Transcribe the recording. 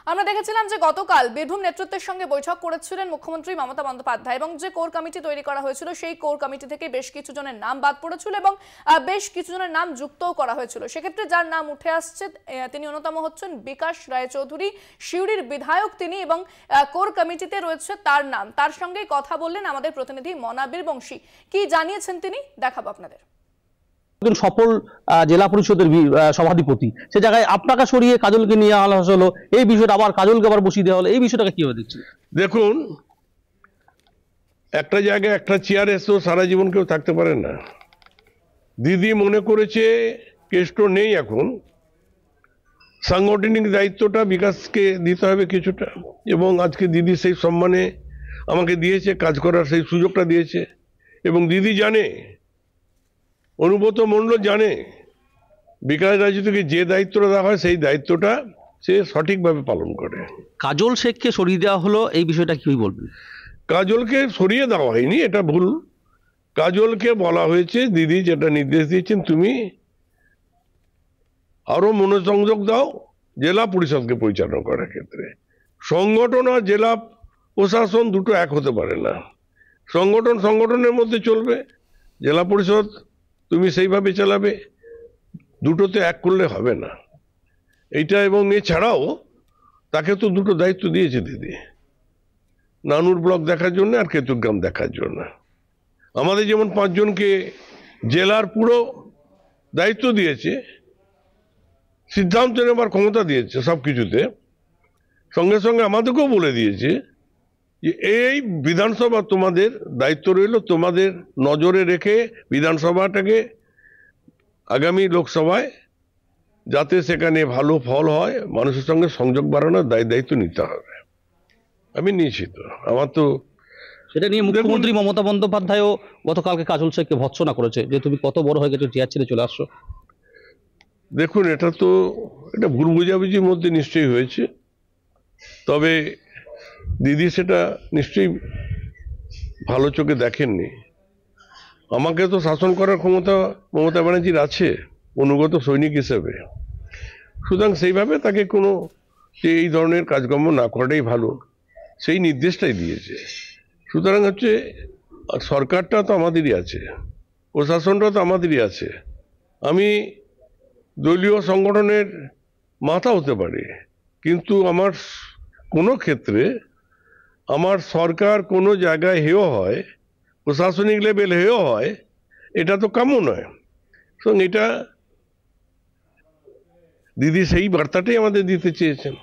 আমরা দেখেছিলাম যে গতকাল বীরভূম নেতৃত্বের সঙ্গে বৈঠক করেছিলেন মুখ্যমন্ত্রী মমতা বন্দ্যোপাধ্যায় এবং যে কোর কমিটি তৈরি করা হয়েছিল সেই কোর কমিটি থেকে বেশ কিছু জনের নাম বাদ পড়েছিল এবং বেশ কিছু জনের নাম যুক্তও করা হয়েছিল। সেক্ষেত্রে যার নাম উঠে আসছে তিনি অন্যতম হচ্ছেন বিকাশ রায়চৌধুরী, সিউড়ির বিধায়ক তিনি, এবং কোর কমিটিতে রয়েছে তার নাম। তার সঙ্গে কথা বললেন আমাদের প্রতিনিধি মনাবীর বংশী। কি জানিয়েছেন তিনি দেখাবো আপনাদের। সফল জেলা পরিষদের সভাধিপতি, সে জায়গায় আপনাকে সরিয়ে কাজলকে নিয়ে আনা হলো, এই বিষয়টা আবার কাজলকে আবার বসিয়ে দেওয়া হলো, এই বিষয়টাকে কিভাবে দেখছেন? দেখুন, একটা জায়গায় একটা চেয়ারে তো সারা জীবন কেউ থাকতে পারে না। দিদি মনে করেছে কেষ্ট নেই, এখন সাংগঠনিক দায়িত্বটা বিকাশকে দিতে হবে কিছুটা, এবং আজকে দিদি সেই সম্মানে আমাকে দিয়েছে, কাজ করার সেই সুযোগটা দিয়েছে। এবং দিদি জানে, অনুব্রত মণ্ডল জানে, বিকাশ রাজনীতিকে যে দায়িত্বটা দেওয়া হয় সেই দায়িত্বটা সে সঠিকভাবে পালন করে। কাজল শেখকে সরিয়ে দেওয়া হলো, এই বিষয়টা কি বলবেন? কাজলকে সরিয়ে দেওয়া হয়নি, এটা ভুল। কাজলকে বলা হয়েছে, দিদি যেটা নির্দেশ দিয়েছেন, তুমি আরো মনোসংযোগ দাও জেলা পরিষদকে পরিচালনা করার ক্ষেত্রে। সংগঠন আর জেলা প্রশাসন দুটো এক হতে পারে না। সংগঠন সংগঠনের মধ্যে চলবে, জেলা পরিষদ তুমি সেইভাবে চালাবে, দুটোতে এক করলে হবে না এইটা। এবং এছাড়াও তাকে তো দুটো দায়িত্ব দিয়েছে দিদি, নানুর ব্লক দেখার জন্য আর কেতুগ্রাম দেখার জন্য। আমাদের যেমন 5 জনকে জেলার পুরো দায়িত্ব দিয়েছে, সিদ্ধান্ত নেবার ক্ষমতা দিয়েছে সবকিছুতে, সঙ্গে সঙ্গে আমাদেরকেও বলে দিয়েছে যে এই বিধানসভা তোমাদের দায়িত্ব রইল, তোমাদের নজরে রেখে বিধানসভাটাকে আগামী লোকসভায় যাতে সেখানে ভালো ফল হয়, মানুষের সঙ্গে সংযোগ বাড়ানোর দায়িত্ব নিতে হবে। আমি নিয়েছি, তো আমার তো সেটা নিয়ে মুখ্যমন্ত্রী মমতা বন্দ্যোপাধ্যায়ও গতকালকে কাজল শেখকে ভৎসনা করেছে যে তুমি কত বড় হয়ে গেছো, চেয়ার ছেড়ে চলে আসছো। দেখুন, এটা ভুল বুঝাবুঝির মধ্যে নিশ্চয়ই হয়েছে, তবে দিদি সেটা নিশ্চয়ই ভালো চোখে দেখেননি। আমাকে তো শাসন করার ক্ষমতা মমতা ব্যানার্জির আছে অনুগত সৈনিক হিসেবে, সুতরাং সেইভাবে তাকে কোনো যে এই ধরনের কাজকর্ম না করাটাই ভালো, সেই নির্দেশটাই দিয়েছে। সুতরাং হচ্ছে সরকারটা তো আমাদেরই আছে, প্রশাসনটা তো আমাদেরই আছে। আমি দলীয় সংগঠনের মাথা হতে পারি, কিন্তু আমার কোনো ক্ষেত্রে আমার সরকার কোনো জায়গায় হেয় হয়, প্রশাসনিক লেভেল হেয় হয়, এটা তো কাম্য নয়। সুতরাং এটা দিদি সেই বার্তাটাই আমাদের দিতে চেয়েছেন।